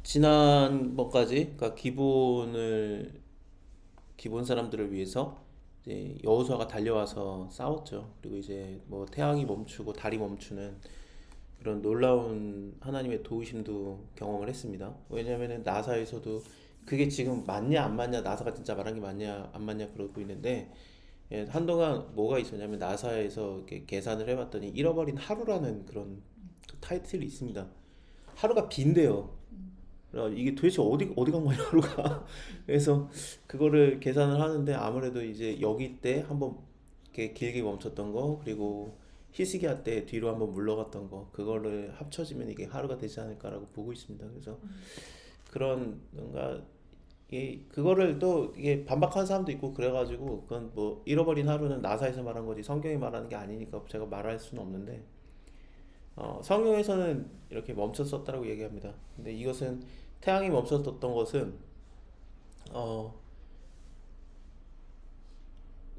지난번까지, 그러니까 기본 사람들을 위해서 이제 여호수아가 달려와서 싸웠죠. 그리고 이제 뭐 태양이 멈추고 달이 멈추는 그런 놀라운 하나님의 도우심도 경험을 했습니다. 왜냐면은 나사에서도 그게 지금 맞냐 안 맞냐, 나사가 진짜 말한 게 맞냐 안 맞냐 그러고 있는데, 예, 한동안 뭐가 있었냐면 나사에서 이렇게 계산을 해봤더니 잃어버린 하루라는 그런 그 타이틀이 있습니다. 하루가 빈대요. 이게 도대체 어디 간 거야 하루가. 그래서 그거를 계산을 하는데 아무래도 이제 여기 때 한번 이렇게 길게 멈췄던 거, 그리고 히스기야 때 뒤로 한번 물러갔던 거, 그거를 합쳐지면 이게 하루가 되지 않을까라고 보고 있습니다. 그래서 그런 뭔가 이게 그거를 또 이게 반박하는 사람도 있고 그래가지고, 그건 뭐 잃어버린 하루는 나사에서 말한 거지 성경이 말하는 게 아니니까 제가 말할 수는 없는데, 성경에서는 이렇게 멈췄었다라고 얘기합니다. 근데 이것은 태양이 멈췄었던 것은 어,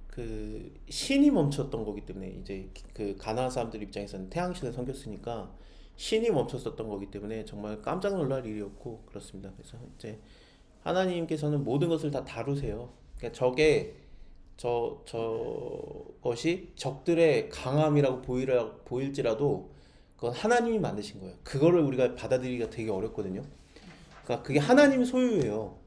그 신이 멈췄던 거기 때문에, 이제 그 가나안 사람들 입장에서는 태양신을 섬겼으니까 신이 멈췄었던 거기 때문에 정말 깜짝 놀랄 일이었고 그렇습니다. 그래서 이제 하나님께서는 모든 것을 다 다루세요. 그러니까 저것이 적들의 강함이라고 보일지라도 그건 하나님이 만드신 거예요. 그거를 우리가 받아들이기가 되게 어렵거든요. 그러니까 그게 하나님 소유예요.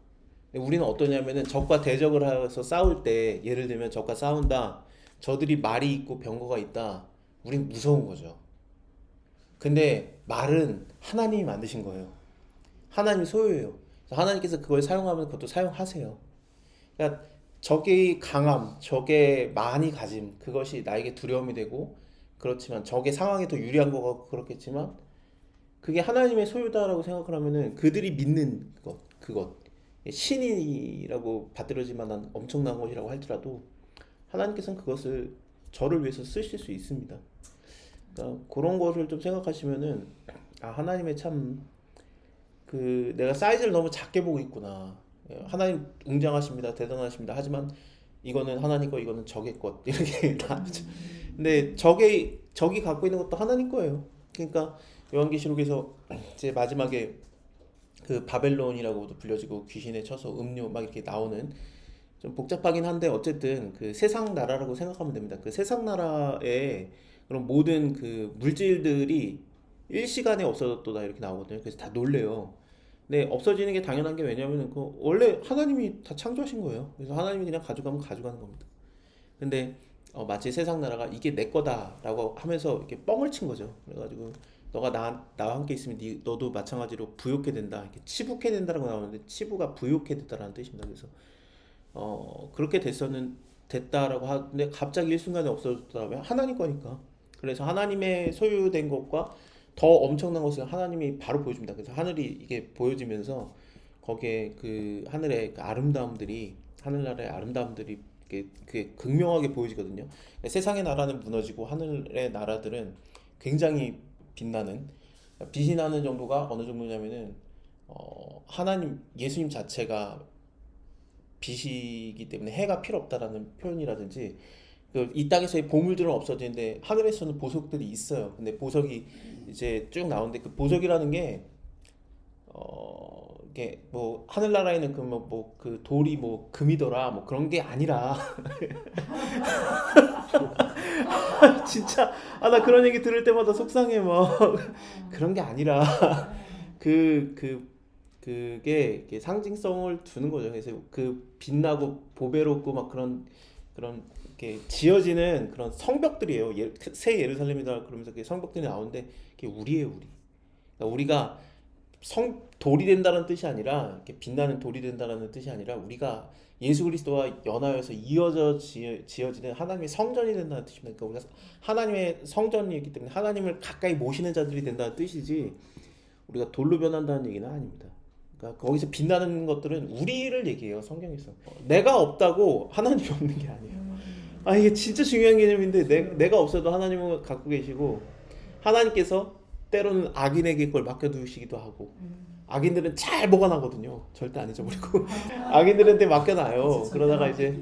우리는 어떠냐면은 적과 대적을 해서 싸울 때, 예를 들면 적과 싸운다, 저들이 말이 있고 병거가 있다, 우린 무서운 거죠. 근데 말은 하나님이 만드신 거예요. 하나님 소유예요. 하나님께서 그걸 사용하면 그것도 사용하세요. 그러니까 적의 강함, 적의 많이 가짐, 그것이 나에게 두려움이 되고, 그렇지만 적의 상황이 더 유리한 거가 그렇겠지만, 그게 하나님의 소유다라고 생각을 하면은 그들이 믿는 그것 신이라고 받들어질 만한 엄청난 것이라고 할지라도 하나님께서는 그것을 저를 위해서 쓰실 수 있습니다. 그러니까 그런 것을 좀 생각하시면은, 아, 하나님의 참 그 내가 사이즈를 너무 작게 보고 있구나. 예, 하나님 웅장하십니다, 대단하십니다. 하지만 이거는 하나님 거, 이거는 적의 것 이렇게 다. 근데 적이 갖고 있는 것도 하나님 거예요. 그러니까 요한계시록에서 이제 마지막에 그 바벨론이라고도 불려지고 귀신에 쳐서 음료 막 이렇게 나오는, 좀 복잡하긴 한데 어쨌든 그 세상 나라라고 생각하면 됩니다. 그 세상 나라에 그런 모든 그 물질들이 일시간에 없어졌다 이렇게 나오거든요. 그래서 다 놀래요. 근데 없어지는 게 당연한 게, 왜냐면은 그 원래 하나님이 다 창조하신 거예요. 그래서 하나님이 그냥 가져가면 가져가는 겁니다. 근데 마치 세상 나라가 이게 내 거다라고 하면서 이렇게 뻥을 친 거죠. 그래가지고 너가 나와 함께 있으면 너도 마찬가지로 부욕해 된다. 이렇게 치부해 된다라고 나오는데, 치부가 부욕해 된다라는 뜻입니다. 그래서 그렇게 됐다라고 하는데 갑자기 일순간에 없어졌다. 왜? 하나님 거니까. 그래서 하나님의 소유된 것과 더 엄청난 것을 하나님이 바로 보여줍니다. 그래서 하늘이 이게 보여지면서 거기에 그 하늘의 그 아름다움들이, 하늘나라의 아름다움들이 이렇게 그게 극명하게 보여지거든요. 세상의 나라는 무너지고 하늘의 나라들은 굉장히 빛나는, 빛이 나는 정도가 어느 정도냐면은 하나님 예수님 자체가 빛이기 때문에 해가 필요 없다라는 표현이라든지, 이 땅에서의 보물들은 없어지는데 하늘에서는 보석들이 있어요. 근데 보석이 이제 쭉 나오는데, 그 보석이라는 게 이게 뭐 하늘나라에는 그 돌이 뭐 금이더라 뭐 그런 게 아니라 진짜, 아, 나 그런 얘기 들을 때마다 속상해 막. 그런 게 아니라 그 그게 이렇게 상징성을 두는 거죠. 그래서 그 빛나고 보배롭고 막 그런 이렇게 지어지는 그런 성벽들이에요. 새 예루살렘이다 그러면서 그 성벽들이 나오는데, 그게 우리예요, 우리. 그러니까 우리가 돌이 된다는 뜻이 아니라, 이렇게 빛나는 돌이 된다는 뜻이 아니라, 우리가 예수 그리스도와 연하여서 이어져 지어지는 하나님의 성전이 된다는 뜻입니다. 그러니까 우리가 하나님의 성전이기 때문에 하나님을 가까이 모시는 자들이 된다는 뜻이지, 우리가 돌로 변한다는 얘기는 아닙니다. 그러니까 거기서 빛나는 것들은 우리를 얘기해요, 성경에서. 내가 없다고 하나님이 없는 게 아니에요. 아, 이게 진짜 중요한 개념인데, 내가 없어도 하나님은 갖고 계시고, 하나님께서 때로는 악인에게 그걸 맡겨두시기도 하고, 악인들은 잘 보관하거든요. 절대 안 잊어버리고. 악인들한테 맡겨놔요. 그러다가 이제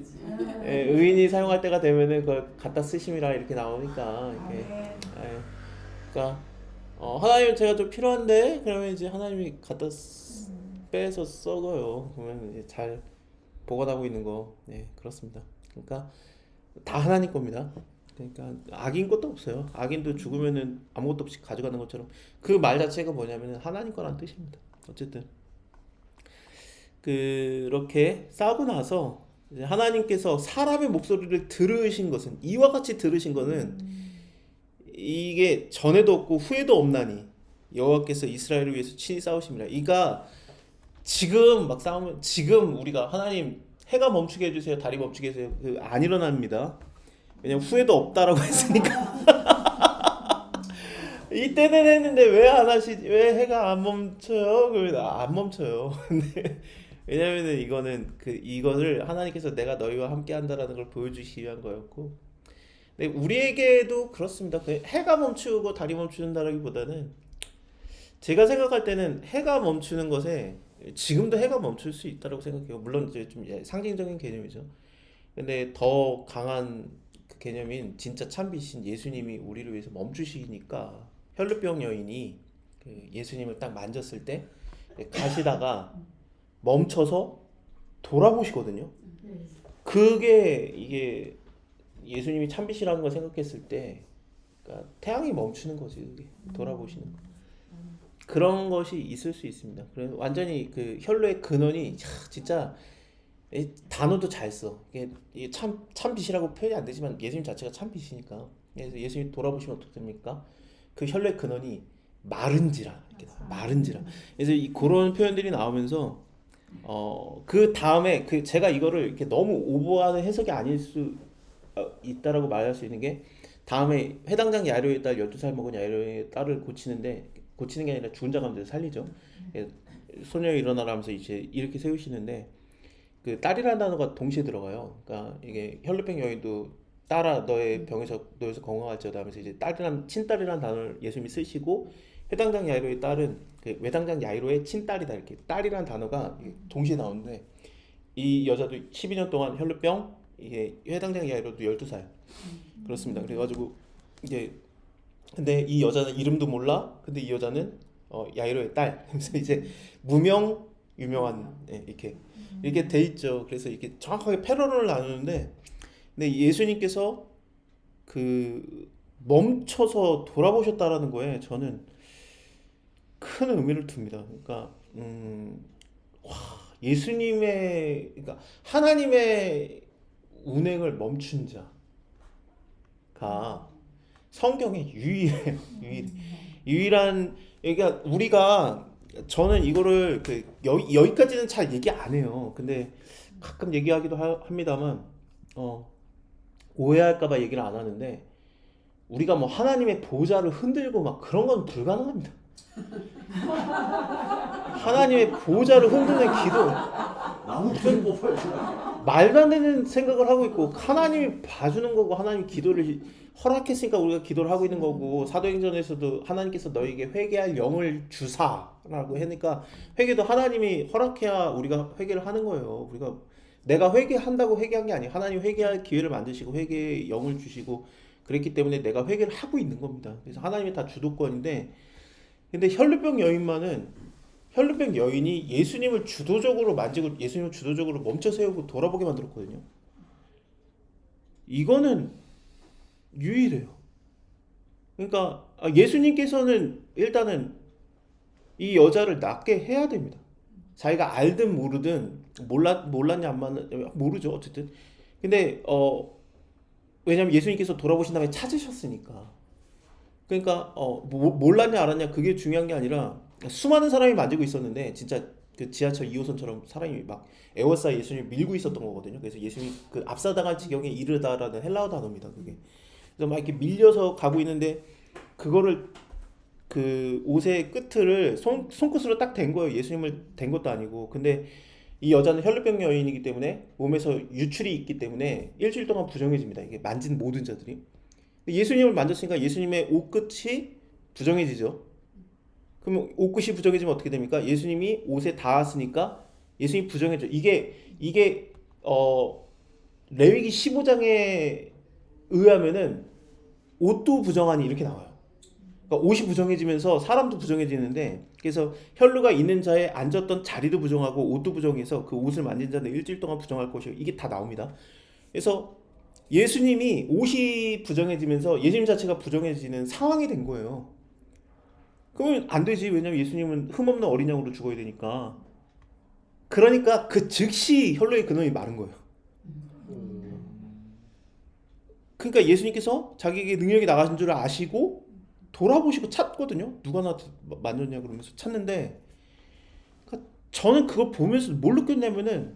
의인이 사용할 때가 되면은 그걸 갖다 쓰심이라 이렇게 나오니까 이게, 그러니까 하나님 제가 좀 필요한데 그러면 이제 하나님이 빼서 썩어요. 그러면 이제 잘 보관하고 있는 거, 네, 그렇습니다. 그러니까 다 하나님 겁니다. 그러니까 악인 것도 없어요. 악인도 죽으면은 아무것도 없이 가져가는 것처럼 그 말 자체가 뭐냐면은 하나님 거란 뜻입니다. 어쨌든 그렇게 싸고 나서 이제 하나님께서 사람의 목소리를 들으신 것은 이와 같이 들으신 것은 이게 전에도 없고 후에도 없나니 여호와께서 이스라엘을 위해서 친히 싸우심이라. 이가 지금 막 싸우면 지금 우리가 하나님 해가 멈추게 해주세요, 달이 멈추게 해주세요, 안 일어납니다. 왜냐면 후에도 없다라고 했으니까. 이때는 했는데 왜 안 하시지? 왜 해가 안 멈춰요? 그러면 안 멈춰요. 근데 왜냐면은 이거는 이거를 하나님께서 내가 너희와 함께 한다라는 걸 보여주시기 위한 거였고, 근데 우리에게도 그렇습니다. 해가 멈추고 달이 멈춘다라기보다는 제가 생각할 때는 해가 멈추는 것에 지금도 해가 멈출 수 있다고 생각해요. 물론 이제 좀 상징적인 개념이죠. 근데 더 강한 그 개념인 진짜 참비신 예수님이 우리를 위해서 멈추시니까 혈루병 여인이 예수님을 딱 만졌을 때 가시다가 멈춰서 돌아보시거든요. 그게 이게 예수님이 참비시라는 걸 생각했을 때, 그러니까 태양이 멈추는 거지, 그게 돌아보시는 거. 그런 것이 있을 수 있습니다. 그래서 완전히 그 혈로의 근원이 진짜 단어도 잘 써. 이게 참빛이라고 표현이 안 되지만 예수님 자체가 참빛이니까. 그래서 예수님 돌아보시면 어떻게 됩니까? 그 혈로의 근원이 마른지라, 이렇게 마른지라. 그래서 그런 표현들이 나오면서 그 다음에 제가 이거를 이렇게 너무 오버하는 해석이 아닐 수 있다라고 말할 수 있는 게, 다음에 회당장 야이로의 딸 12살 먹은 야이로의 딸을 고치는 게 아니라 죽은 자 가운데 살리죠. 소녀 일어나라 하면서 이제 이렇게 세우시는데 그 딸이라는 단어가 동시에 들어가요. 그러니까 이게 혈루병 여인도 딸아 너의 병에서 너에서 건강할지어다 하면서 이제 딸이란 친딸이라는 단어를 예수님이 쓰시고, 회당장 야이로의 딸은 그 외당장 야이로의 친딸이다, 이렇게 딸이라는 단어가 동시에 나오는데, 이 여자도 12년 동안 혈루병, 이게 회당장 야이로도 12살 그렇습니다. 그래가지고 이제 근데 이 여자는 이름도 몰라. 근데 이 여자는 야이로의 딸. 그래서 이제 무명 유명한, 이렇게 돼 있죠. 그래서 이렇게 정확하게 패러를 나누는데, 근데 예수님께서 그 멈춰서 돌아보셨다라는 거에 저는 큰 의미를 둡니다. 그러니까 예수님의, 그러니까 하나님의 운행을 멈춘 자가 성경에 유일해요. 유일한. 그러니까 우리가, 저는 이거를 여기까지는 잘 얘기 안 해요. 근데 가끔 얘기하기도 합니다만 오해할까봐 얘기를 안 하는데, 우리가 뭐 하나님의 보좌를 흔들고 막 그런 건 불가능합니다. 하나님의 보좌를 흔드는 기도, 무슨 말도 안 되는 생각을 하고 있고, 하나님이 봐주는 거고 하나님이 기도를 허락했으니까 우리가 기도를 하고 있는 거고, 사도행전에서도 하나님께서 너에게 회개할 영을 주사라고 하니까 회개도 하나님이 허락해야 우리가 회개를 하는 거예요. 우리가 내가 회개한다고 회개한 게 아니에요. 하나님 회개할 기회를 만드시고 회개의 영을 주시고 그랬기 때문에 내가 회개를 하고 있는 겁니다. 그래서 하나님이 다 주도권인데, 근데 혈루병 여인이 예수님을 주도적으로 만지고 예수님을 주도적으로 멈춰 세우고 돌아보게 만들었거든요. 이거는 유일해요. 그러니까 예수님께서는 일단은 이 여자를 낫게 해야 됩니다. 자기가 알든 모르든, 몰랐냐 안 몰랐냐 모르죠. 어쨌든 근데 왜냐면 예수님께서 돌아보신 다음에 찾으셨으니까. 그러니까 몰랐냐 알았냐 그게 중요한 게 아니라, 수많은 사람이 만지고 있었는데 진짜 그 지하철 2호선처럼 사람이 막 에워싸 예수님을 밀고 있었던 거거든요. 그래서 예수님이 그 압사당할 지경에 이르다라는 헬라어 단어입니다. 그게. 그래서 막 이렇게 밀려서 가고 있는데, 그거를 그 옷의 끝을 손끝으로 딱 댄 거예요. 예수님을 댄 것도 아니고. 근데 이 여자는 혈루병 여인이기 때문에 몸에서 유출이 있기 때문에 일주일 동안 부정해집니다. 이게 만진 모든 자들이. 예수님을 만졌으니까 예수님의 옷끝이 부정해지죠. 그러면 옷끝이 부정해지면 어떻게 됩니까? 예수님이 옷에 닿았으니까 예수님이 부정해져. 이게 레위기 15장에 의하면은 옷도 부정하니 이렇게 나와요. 그러니까 옷이 부정해지면서 사람도 부정해지는데, 그래서 혈루가 있는 자의 앉았던 자리도 부정하고 옷도 부정해서 그 옷을 만진 자는 일주일 동안 부정할 것이요. 이게 다 나옵니다. 그래서 예수님이 옷이 부정해지면서 예수님 자체가 부정해지는 상황이 된 거예요. 그러면 안 되지. 왜냐면 예수님은 흠없는 어린 양으로 죽어야 되니까. 그러니까 그 즉시 혈루의 근원이 마른 거예요. 그러니까 예수님께서 자기에게 능력이 나가신 줄 아시고 돌아보시고 찾거든요. 누가 나한테 만졌냐 그러면서 찾는데, 그러니까 저는 그걸 보면서 뭘 느꼈냐면은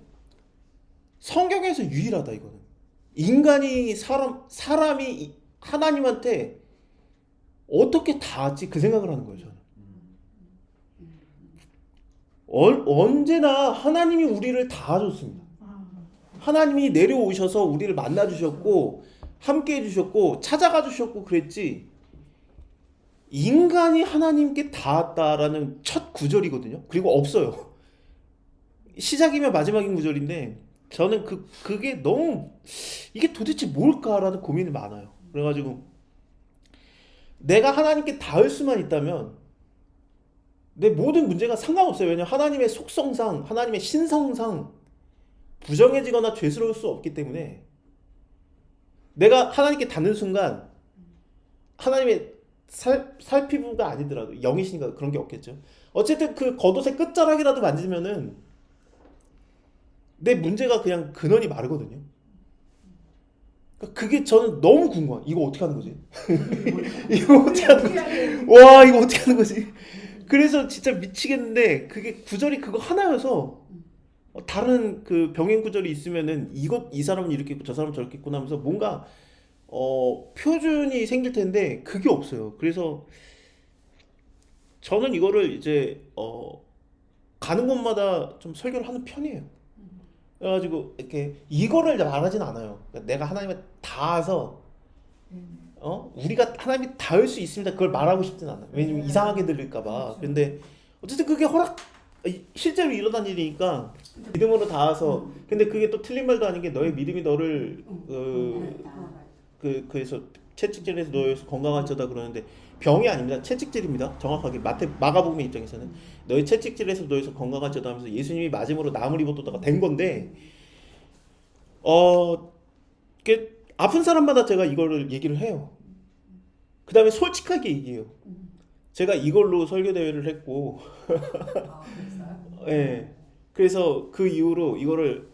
성경에서 유일하다 이거는. 인간이 사람이 하나님한테 어떻게 닿았지 그 생각을 하는 거예요. 저는 언제나 하나님이 우리를 닿아줬습니다. 하나님이 내려오셔서 우리를 만나 주셨고 함께 해주셨고 찾아가 주셨고 그랬지, 인간이 하나님께 닿았다라는 첫 구절이거든요. 그리고 없어요. 시작이면 마지막인 구절인데 저는 그게 너무, 이게 도대체 뭘까라는 고민이 많아요. 그래가지고 내가 하나님께 닿을 수만 있다면 내 모든 문제가 상관없어요. 왜냐하면 하나님의 속성상, 하나님의 신성상 부정해지거나 죄스러울 수 없기 때문에, 내가 하나님께 닿는 순간 하나님의 살피부가 아니더라도 영이시니까 그런 게 없겠죠. 어쨌든 그 겉옷의 끝자락이라도 만지면은 내 문제가 그냥 근원이 마르거든요. 그러니까 그게 저는 너무 궁금해. 이거 어떻게 하는 거지? 이거 어떻게 하는 거지? 와, 이거 어떻게 하는 거지? 그래서 진짜 미치겠는데, 그게 구절이 그거 하나여서 다른 그 병행 구절이 있으면은 이 사람은 이렇게 있고 저 사람은 저렇게 있구나 하면서 뭔가 표준이 생길 텐데 그게 없어요. 그래서 저는 이거를 이제 가는 곳마다 좀 설교를 하는 편이에요. 그래가지고 이렇게 이거를 말하진 않아요. 그러니까 내가 하나님에 닿아서 우리가 하나님이 닿을 수 있습니다, 그걸 말하고 싶진 않아요. 왜냐면 이상하게 들릴까봐. 근데 어쨌든 그게 실제로 일어난 일이니까 믿음으로 닿아서. 근데 그게 또 틀린 말도 아닌 게, 너의 믿음이 너를 그래서 채찍질에서 너에서 건강한 자다 그러는데, 병이 아닙니다. 채찍질입니다. 정확하게 마가복음 입장에서는 너의 채찍질에서 너에서 건강한 자다 하면서 예수님이 마지막으로 나무를 입었다가 된 건데, 아픈 사람마다 제가 이거를 얘기를 해요. 그 다음에 솔직하게 얘기해요. 제가 이걸로 설교 대회를 했고, 예. 그래서 그 이후로 이거를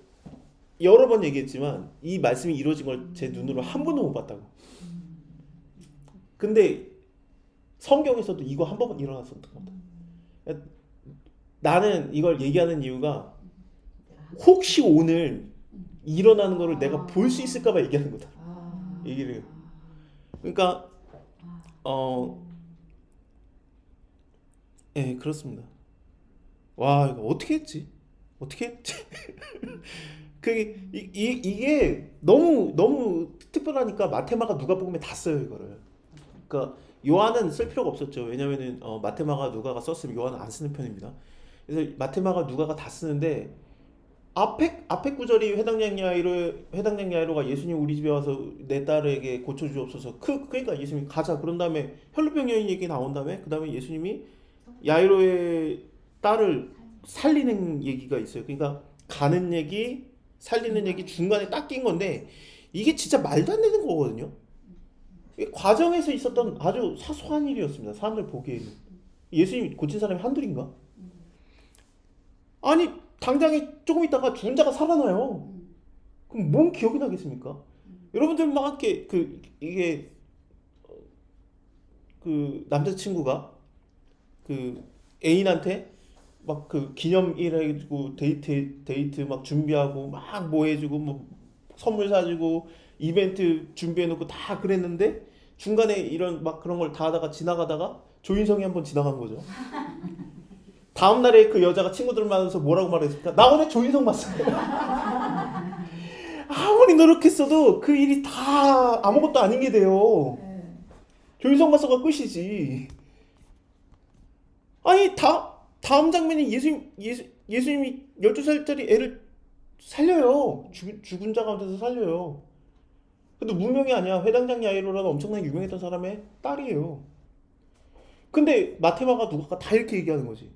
여러 번 얘기했지만 이 말씀이 이루어진 걸 제 눈으로 한 번도 못 봤다고. 근데 성경에서도 이거 한 번만 일어났었던 겁니다. 나는 이걸 얘기하는 이유가 혹시 오늘 일어나는 거를 내가 볼 수 있을까봐 얘기하는 거다. 얘기를 해요. 그러니까 예, 그렇습니다. 와, 이거 어떻게 했지? 어떻게 했지? 이게 너무 특별하니까 마테마가 누가복음에 다 써요 이거를. 그러니까 요한은 쓸 필요가 없었죠. 왜냐면은 마테마가 누가가 썼으면 요한은 안 쓰는 편입니다. 그래서 마테마가 누가가 다 쓰는데, 앞에 구절이 회당장 야이로가 예수님 우리 집에 와서 내 딸에게 고쳐 주옵소서. 그러니까 예수님이 가자. 그런 다음에 혈루병 여인 얘기 나온 다음에 그 다음에 예수님이 야이로의 딸을 살리는 얘기가 있어요. 그러니까 가는 얘기, 살리는 얘기 중간에 딱 낀 건데, 이게 진짜 말도 안 되는 거거든요. 이게 과정에서 있었던 아주 사소한 일이었습니다. 사람들 보기에는. 예수님이 고친 사람이 한둘인가? 아니, 당장에 조금 있다가 죽은 자가 살아나요. 그럼 뭔 기억이 나겠습니까? 여러분들 막 이렇게 이게 그 남자친구가 그 애인한테 막 그 기념일 해가지고 데이트 막 준비하고 막 뭐 해주고 뭐 선물 사주고 이벤트 준비해놓고 다 그랬는데, 중간에 이런 막 그런 걸 다 하다가 지나가다가 조인성이 한번 지나간 거죠. 다음 날에 그 여자가 친구들 만나서 뭐라고 말했을까? 나 오늘 조인성 봤어. 아무리 노력했어도 그 일이 다 아무것도 아닌 게 돼요. 조인성 봤어가 끝이지. 아니, 다음 장면이 예수님이 12살짜리 애를 살려요. 죽은 자 가운데서 살려요. 근데 무명이 아니야. 회당장 야이로라는 엄청나게 유명했던 사람의 딸이에요. 근데 마테마가 누가가 다 이렇게 얘기하는 거지.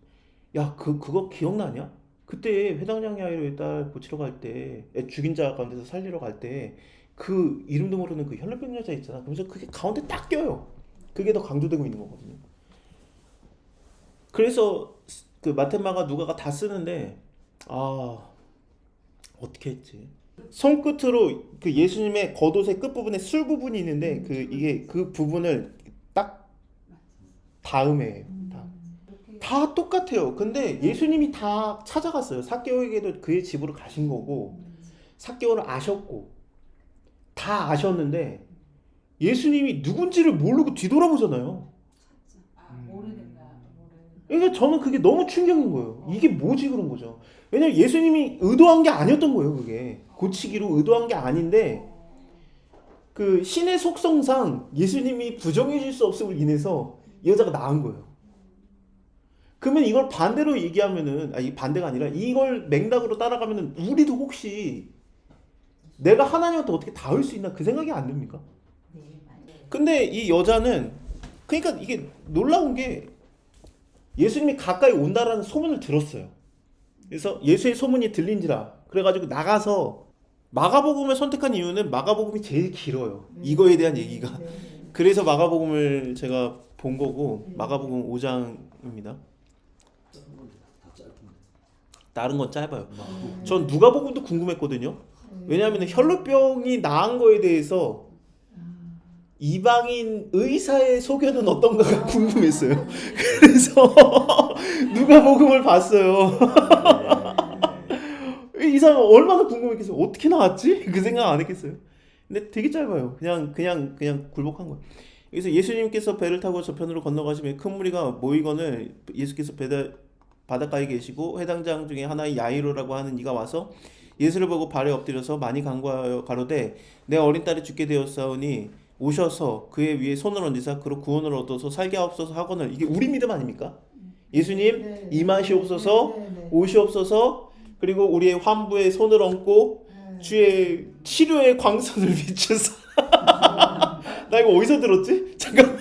야, 그거 기억나냐? 그때 회당장 야이로의 딸 고치러 갈 때, 애 죽인 자 가운데서 살리러 갈 때, 그 이름도 모르는 그 혈루병 여자 있잖아. 그러면서 그게 가운데 딱 껴요. 그게 더 강조되고 있는 거거든요. 그래서 그 마테마가 누가가 다 쓰는데, 아, 어떻게 했지? 손끝으로 그 예수님의 겉옷의 끝부분에 술 부분이 있는데 이게 그 부분을 딱 닿음에 다 똑같아요. 근데 예수님이 다 찾아갔어요. 삭개오에게도 그의 집으로 가신 거고 삭개오를 아셨고 다 아셨는데 예수님이 누군지를 모르고 뒤돌아보잖아요. 그러니까 저는 그게 너무 충격인 거예요. 이게 뭐지 그런 거죠. 왜냐면 예수님이 의도한 게 아니었던 거예요. 그게 고치기로 의도한 게 아닌데 그 신의 속성상 예수님이 부정해 줄 수 없음을 인해서 이 여자가 나은 거예요. 그러면 이걸 반대로 얘기하면은 아니 반대가 아니라 이걸 맥락으로 따라가면은 우리도 혹시 내가 하나님한테 어떻게 닿을 수 있나 그 생각이 안 듭니까? 근데 이 여자는 그러니까 이게 놀라운 게 예수님이 가까이 온다라는 소문을 들었어요. 그래서 예수의 소문이 들린지라 그래가지고 나가서 마가복음을 선택한 이유는 마가복음이 제일 길어요. 이거에 대한 얘기가. 그래서 마가복음을 제가 본 거고 마가복음 5장입니다. 다른 건 짧아요. 전 누가복음도 궁금했거든요. 왜냐하면 혈루병이 나은 거에 대해서 이방인 의사의 소견은 어떤가가 궁금했어요. 그래서 누가복음을 봤어요. 이 사람 얼마나 궁금했겠어요. 어떻게 나왔지? 그 생각 안 했겠어요. 근데 되게 짧아요. 그냥 굴복한 거예요. 그래서 예수님께서 배를 타고 저편으로 건너가시면 큰 무리가 모이거늘 예수께서 바닷가에 계시고 회당장 중에 하나의 야이로라고 하는 이가 와서 예수를 보고 발에 엎드려서 많이 간구하여 가로되 내 어린 딸이 죽게 되었사오니 오셔서 그의 위에 손을 얹으사 그로 구원을 얻어서 살게 하옵소서 하거늘. 이게 우리 믿음 아닙니까? 예수님 임하시옵소서 오시옵소서 그리고 우리의 환부에 손을 얹고 주의 치료의 광선을 비추사. 나 이거 어디서 들었지? 잠깐만.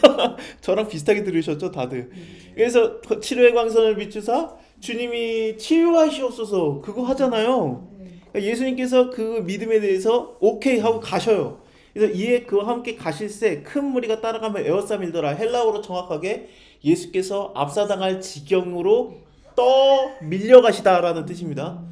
저랑 비슷하게 들으셨죠 다들? 그래서 치료의 광선을 비추사 주님이 치유하시옵소서 그거 하잖아요. 그러니까 예수님께서 그 믿음에 대해서 오케이 하고 가셔요. 그래서 이에 그와 함께 가실새 큰 무리가 따라가며 에어싸밀더라. 헬라어로 정확하게 예수께서 압사당할 지경으로 떠 밀려가시다라는 뜻입니다.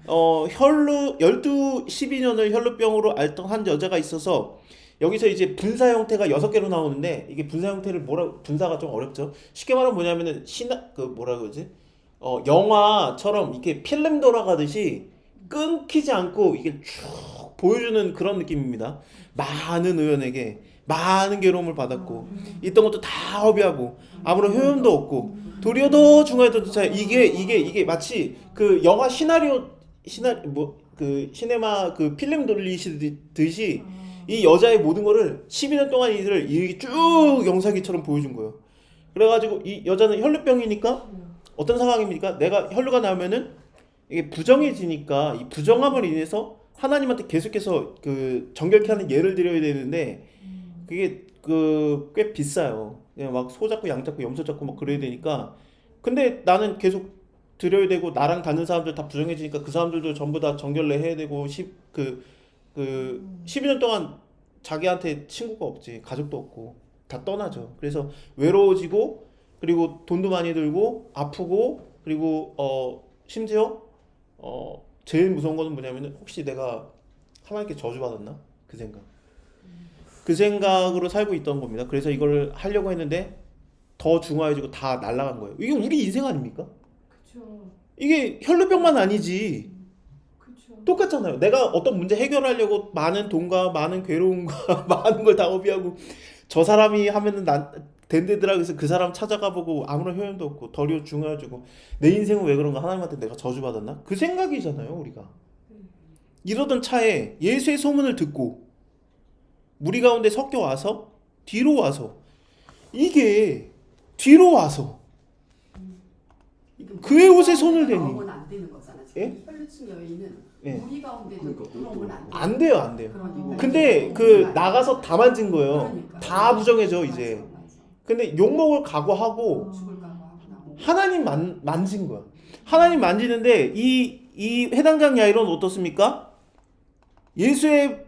12년을 혈루병으로 앓던 한 여자가 있어서 여기서 이제 분사 형태가 6개로 나오는데 이게 분사 형태를 분사가 좀 어렵죠. 쉽게 말하면 뭐냐면은 뭐라 그러지? 영화처럼 이렇게 필름 돌아가듯이 끊기지 않고 이게 쭉 보여주는 그런 느낌입니다. 많은 의원에게 많은 괴로움을 받았고 있던 것도 다 허비하고 아무런 효용도 없고 도리어 더 중요했던 자 이게 마치 그 영화 그 시네마 그 필름 돌리시듯이 이 여자의 모든 거를 12년 동안 이렇게 쭉 영상기처럼 보여준 거예요. 그래가지고 이 여자는 혈루병이니까 어떤 상황입니까? 내가 혈루가 나오면은 이게 부정해지니까 이 부정함을 인해서 하나님한테 계속해서 그 정결케 하는 예를 드려야 되는데 그게 꽤 비싸요. 그냥 막 소 잡고 양 잡고 염소 잡고 막 그래야 되니까 근데 나는 계속 드려야 되고 나랑 다른 사람들 다 부정해지니까 그 사람들도 전부 다 정결례 해야 되고 12년 동안 자기한테 친구가 없지 가족도 없고 다 떠나죠. 그래서 외로워지고 그리고 돈도 많이 들고 아프고 그리고 심지어 제일 무서운 거는 뭐냐면은 혹시 내가 하나님께 저주받았나? 그 생각으로 살고 있던 겁니다. 그래서 이걸 하려고 했는데 더 중화해지고 다 날아간 거예요. 이게 우리 인생 아닙니까? 그쵸. 이게 혈루병만 아니지. 그쵸. 똑같잖아요. 내가 어떤 문제 해결하려고 많은 돈과 많은 괴로움과 많은 걸 다 허비하고 저 사람이 하면은 된대더라. 그래서 그 사람 찾아가 보고 아무런 효용도 없고 덜 중요해지고 내 인생은 왜 그런가? 하나님한테 내가 저주받았나? 그 생각이잖아요 우리가. 이러던 차에 예수의 소문을 듣고 무리 가운데 섞여 와서 뒤로 와서 그의 옷에 손을 대니 안 되는 거잖아. 예? 혈루증 여인은 예. 무리 가운데 들어오면 안 돼. 안 돼요 안 돼요. 그러니까 근데 이제 그 나가서 다 만진 거예요. 그러니까. 다 부정해져 이제. 맞아. 근데 욕먹을 각오하고 죽을까 봐 나오고. 하나님 만진 거야. 하나님 만지는데 이 회당장 야이로는 어떻습니까? 예수의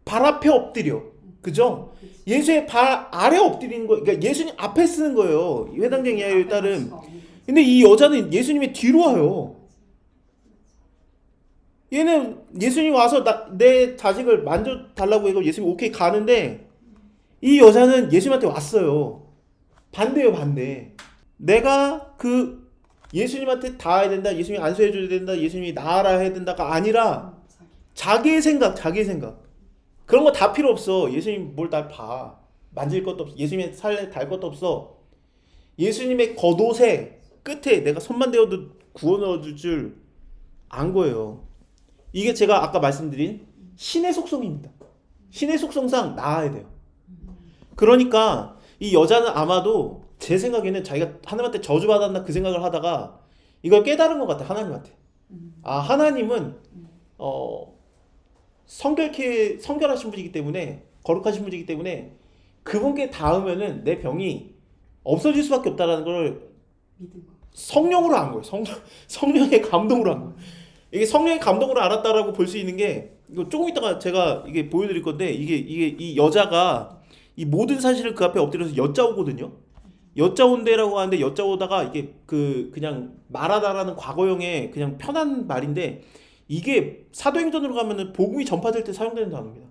발 앞에 엎드려. 그죠? 그치. 예수의 발 아래 엎드리는 거. 그러니까 예수님 앞에 쓰는 거예요. 이 회당장 야이로에 따른. 앞에 없는 거지. 근데 이 여자는 예수님의 뒤로 와요. 얘는 예수님 와서 내 자식을 만져달라고 해서 예수님 오케이 가는데 이 여자는 예수님한테 왔어요. 반대요, 반대. 내가 그 예수님한테 닿아야 된다, 예수님이 안수해줘야 된다, 예수님이 나아라 해야 된다가 아니라 자기의 생각. 그런 거 다 필요 없어. 예수님 뭘 날 봐. 만질 것도 없어. 예수님의 살에 닿을 것도 없어. 예수님의 겉옷에 끝에 내가 손만 대어도 구워 넣어줄 줄 안 거예요. 이게 제가 아까 말씀드린 신의 속성입니다. 신의 속성상 나아야 돼요. 그러니까 이 여자는 아마도 제 생각에는 자기가 하나님한테 저주받았나 그 생각을 하다가 이걸 깨달은 것 같아. 하나님한테. 아, 하나님은 성결하신 분이기 때문에, 거룩하신 분이기 때문에 그분께 닿으면은 내 병이 없어질 수밖에 없다라는 걸 믿은 거. 성령으로 한 거예요. 성령의 감동으로 한 거예요. 이게 성령의 감동으로 알았다라고 볼 수 있는 게, 이거 조금 이따가 제가 이게 보여드릴 건데, 이게 이 여자가 이 모든 사실을 그 앞에 엎드려서 여짜오거든요. 여짜온데라고 하는데, 여짜오다가 이게 그냥 말하다라는 과거형의 그냥 편한 말인데, 이게 사도행전으로 가면은 복음이 전파될 때 사용되는 단어입니다.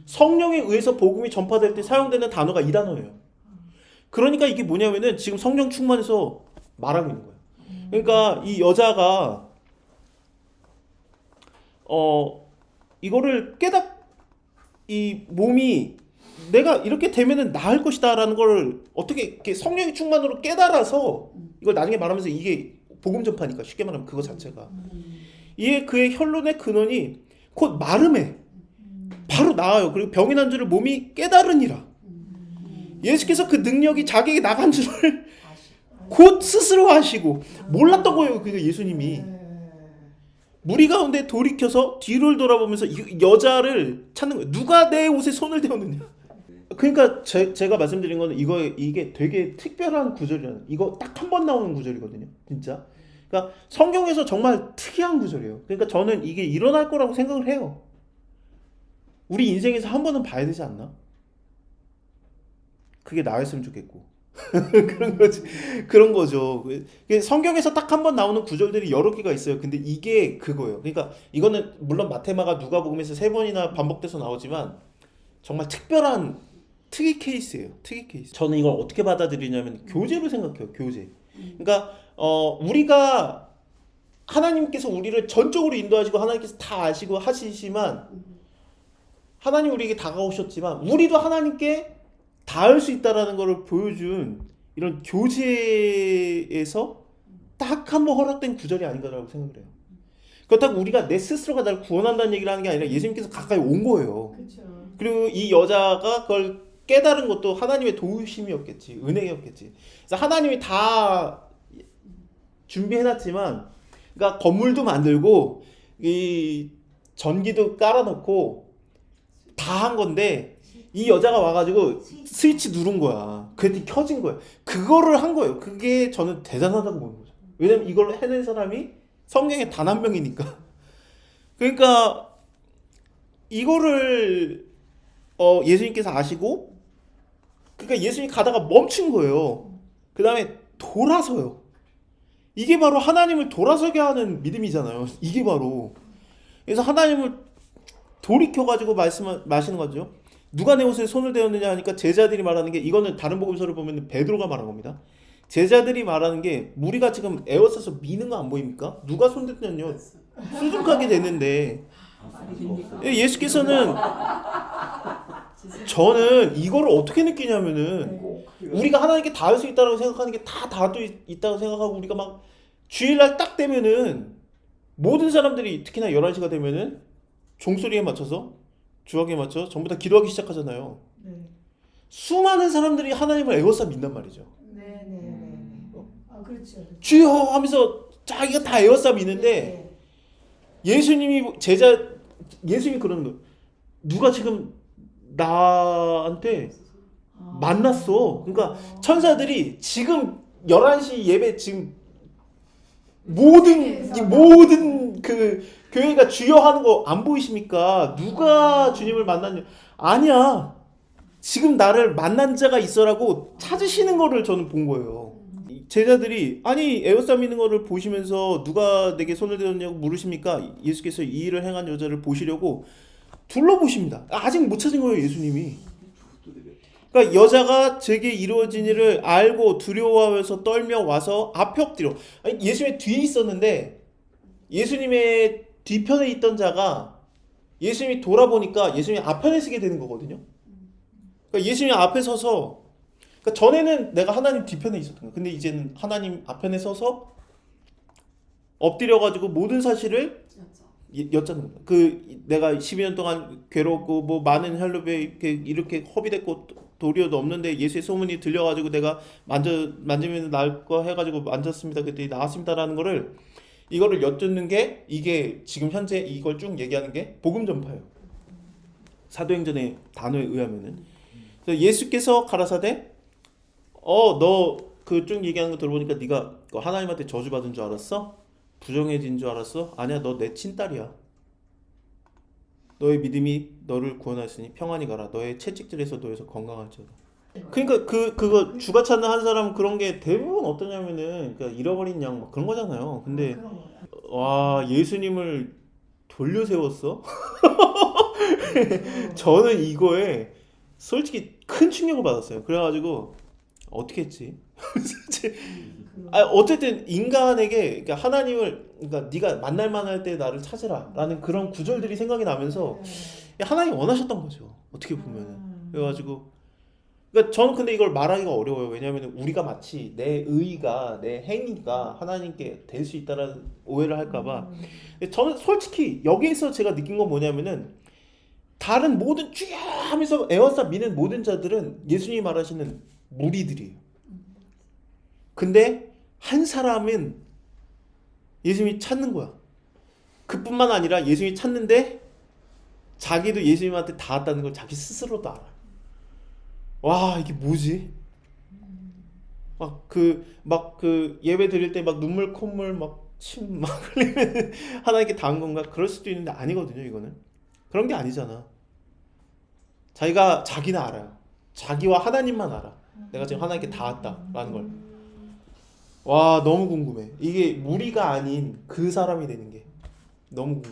성령에 의해서 복음이 전파될 때 사용되는 단어가 이 단어예요. 그러니까 이게 뭐냐면은 지금 성령 충만해서 말하고 있는 거예요. 그러니까 이 여자가 이거를 이 몸이 내가 이렇게 되면은 나을 것이다라는 걸 어떻게 이렇게 성령의 충만으로 깨달아서 이걸 나중에 말하면서 이게 복음 전파니까 쉽게 말하면 그거 자체가 이게 그의 혈론의 근원이 곧 마름에 바로 나아요. 그리고 병이 난 줄을 몸이 깨달으니라. 예수께서 그 능력이 자기에게 나간 줄을 곧 스스로 하시고 몰랐던 거예요. 그게 예수님이 무리 가운데 돌이켜서 뒤를 돌아보면서 이 여자를 찾는 거예요. 누가 내 옷에 손을 대었느냐. 그러니까 제가 말씀드린 거는 이게 되게 특별한 구절이라는, 이거 딱 한 번 나오는 구절이거든요. 진짜. 그러니까 성경에서 정말 특이한 구절이에요. 그러니까 저는 이게 일어날 거라고 생각을 해요. 우리 인생에서 한 번은 봐야 되지 않나? 그게 나였으면 좋겠고. 그런 거죠. 성경에서 딱 한 번 나오는 구절들이 여러 개가 있어요. 근데 이게 그거예요. 그러니까 이거는 물론 마테마가 누가복음에서 3번이나 반복돼서 나오지만 정말 특별한 특이 케이스예요. 특이 케이스. 저는 이걸 어떻게 받아들이냐면 교제로 생각해요. 교제. 그러니까 우리가 하나님께서 우리를 전적으로 인도하시고 하나님께서 다 아시고 하시지만 하나님 우리에게 다가오셨지만 우리도 하나님께 닿을 수 있다라는 것을 보여준 이런 교제에서 딱 한 번 허락된 구절이 아닌가라고 생각을 해요. 그렇다고 우리가 내 스스로가 나를 구원한다는 얘기를 하는 게 아니라 예수님께서 가까이 온 거예요. 그렇죠. 그리고 이 여자가 그걸 깨달은 것도 하나님의 도우심이었겠지, 은혜였겠지. 그래서 하나님이 다 준비해놨지만, 그러니까 건물도 만들고 이 전기도 깔아놓고 다 한 건데 이 여자가 와가지고 스위치 누른 거야. 그랬더니 켜진 거야. 그거를 한 거예요. 그게 저는 대단하다고 보는 거죠. 왜냐면 이걸 해낸 사람이 성경에 단 한 명이니까. 그러니까 이거를 예수님께서 아시고, 그러니까 예수님이 가다가 멈춘 거예요. 그 다음에 돌아서요. 이게 바로 하나님을 돌아서게 하는 믿음이잖아요. 이게 바로. 그래서 하나님을 돌이켜가지고 마시는 거죠. 누가 내 옷에 손을 대었느냐 하니까 제자들이 말하는 게, 이거는 다른 복음서를 보면 베드로가 말한 겁니다. 제자들이 말하는 게, 무리가 지금 에워싸서 미는 거 안 보입니까? 누가 손댔냐뇨. 수줍하게 됐는데 예수께서는, 저는 이거를 어떻게 느끼냐면은 우리가 하나님께 닿을 수 있다고 생각하는 게 다 닿을 수 있다고 생각하고, 우리가 막 주일날 딱 되면은 모든 사람들이 특히나 11시가 되면은 종소리에 맞춰서, 주악에 맞춰 전부 다 기도하기 시작하잖아요. 네. 수많은 사람들이 하나님을 에워싸 민단 말이죠. 네. 아, 그렇죠. 주여 하면서 자기가 다 에워싸 미는데, 예수님이 예수님이 그러는 거예요. 누가 지금 나한테 만났어. 그러니까 천사들이 지금 11시 예배 지금 모든 그 교회가 주여하는 거 안 보이십니까? 누가 주님을 만났냐? 아니야. 지금 나를 만난 자가 있어라고 찾으시는 거를 저는 본 거예요. 제자들이 아니 에워싸 믿는 거를 보시면서 누가 내게 손을 대었냐고 물으십니까? 예수께서 이 일을 행한 여자를 보시려고 둘러보십니다. 아직 못 찾은 거예요, 예수님이. 그러니까 여자가 제게 이루어진 일을 알고 두려워하면서 떨며 와서 앞에 엎드려. 아니, 예수님의 뒤에 있었는데 예수님의 뒤편에 있던 자가 예수님이 돌아보니까 예수님이 앞편에 서게 되는 거거든요. 그러니까 예수님이 앞에 서서, 그러니까 전에는 내가 하나님 뒤편에 있었던 거야. 근데 이제는 하나님 앞편에 서서 엎드려가지고 모든 사실을 여짜는 거야. 그 내가 12년 동안 괴롭고 뭐 많은 혈루에 이렇게 허비됐고 도리어도 없는데 예수의 소문이 들려가지고 내가 만지면 나을 거 해가지고 만졌습니다. 그때 나았습니다라는 거를 이거를 여쭙는 게 이게 지금 현재 이걸 쭉 얘기하는 게 복음 전파예요. 사도행전의 단어에 의하면은. 그래서 예수께서 가라사대 너 그 쭉 얘기하는 거 들어보니까 네가 하나님한테 저주받은 줄 알았어? 부정해진 줄 알았어? 아니야, 너 내 친딸이야. 너의 믿음이 너를 구원하였으니 평안히 가라. 너의 채찍질에서 너에서 건강할지어다. 그러니까 그거 주가 찾는 한 사람 그런 게 대부분 어떠냐면은 그러니까 잃어버린 양 막 그런 거잖아요. 근데 와 예수님을 돌려 세웠어? 저는 이거에 솔직히 큰 충격을 받았어요. 그래가지고 어떻게 했지? 어쨌든 인간에게 그러니까 하나님을 그러니까 네가 만날 만할 때 나를 찾으라라는 그런 구절들이 생각이 나면서 하나님 원하셨던 거죠. 어떻게 보면은. 그래가지고 그러니까 저는 근데 이걸 말하기가 어려워요. 왜냐하면 우리가 마치 내 의가 내 행위가 하나님께 될 수 있다라는 오해를 할까봐. 저는 솔직히 여기에서 제가 느낀 건 뭐냐면은 다른 모든 주야 하면서 에워싸 미는 모든 자들은 예수님이 말하시는 무리들이에요. 근데 한 사람은 예수님이 찾는 거야. 그뿐만 아니라 예수님이 찾는데 자기도 예수님한테 닿았다는 걸 자기 스스로도 알아. 와 이게 뭐지? 막 그 예배 드릴 때 막 눈물 콧물 막 침 막 흘리면 하나님께 닿은 건가? 그럴 수도 있는데 아니거든요. 이거는 그런 게 아니잖아. 자기는 알아요. 자기와 하나님만 알아. 내가 지금 하나님께 닿았다라는 걸. 와 너무 궁금해. 이게 무리가 아닌 그 사람이 되는 게 너무 궁금해.